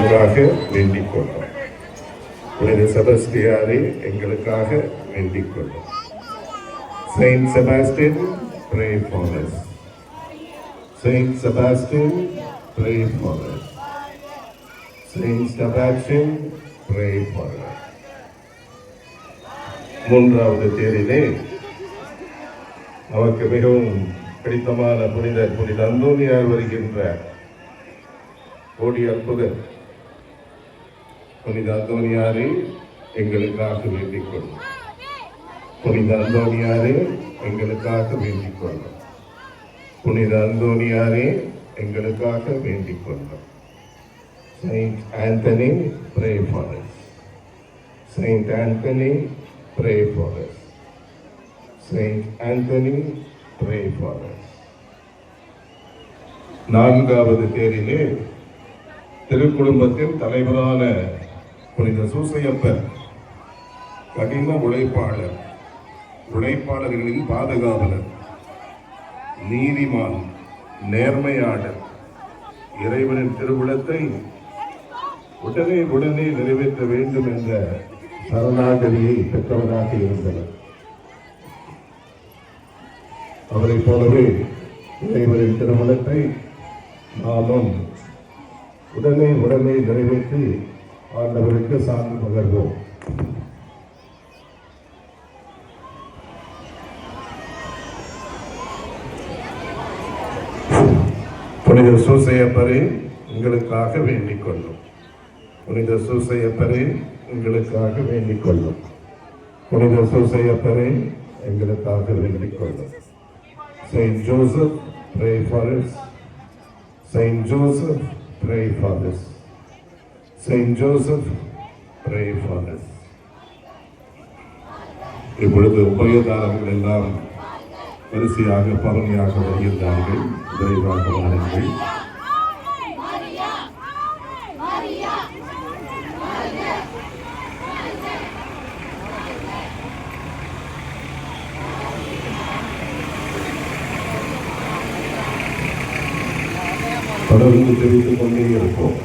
எங்களுக்காக வேண்டிக் கொள்ளும். புனித செபஸ்டியாரை எங்களுக்காக வேண்டிக் கொள்ளும். Saint Sebastian, pray for us. Saint Sebastian, pray for us. Saint Sebastian, pray for us. மூன்றாவது தேரிலே நமக்கு மிகவும் பிடித்தமான புனித அந்தோனியார் வருகின்ற கோடி அற்புதர். புனித அந்தோனியாரை எங்களுக்காக வேண்டிக் கொள்ளும். புனித அந்தோனியாரே எங்களுக்காக வேண்டிக் கொள்ளும். புனித அந்தோனியாரே எங்களுக்காக வேண்டிக் கொள்ளும். Saint Anthony, pray for us. Saint Anthony, pray for us. Saint Anthony, pray for us. நான்காவது தேரிலே திருக்குடும்பத்தின் தலைவரான புனித சூசையப்பர் கடின உழைப்பாளர்களின் பாதுகாவலர், நீதிமான், நேர்மையாளர், இறைவனின் திருவுளத்தை உடனே நிறைவேற்ற வேண்டும் என்ற சரணாகதியை பெற்றவராக இருந்தனர். அவரை போலவே இறைவனின் திருவுளத்தை நாமும் உடனே நிறைவேற்றி ஆண்டவருக்கு சார்ந்து பகர்வோம். புனித சூசையப்பரே எங்களுக்காக வேண்டிக் கொள்ளும். புனித சூசையப்பரே எங்களுக்காக வேண்டிக் கொள்ளும். புனித சூசையப்பரே எங்களுக்காக வேண்டிக் கொள்ளும். Saint Joseph, pray for us. Saint Joseph, pray for us. Saint Joseph, pray for us. இப்பொழுது உபயதாரர்கள் எல்லாம் வரிசையாக பவனியாக வருகின்றார்கள். விரைவாக வாருங்கள். தொடர்ந்து தெரிவித்துக் கொண்டே இருப்போம்.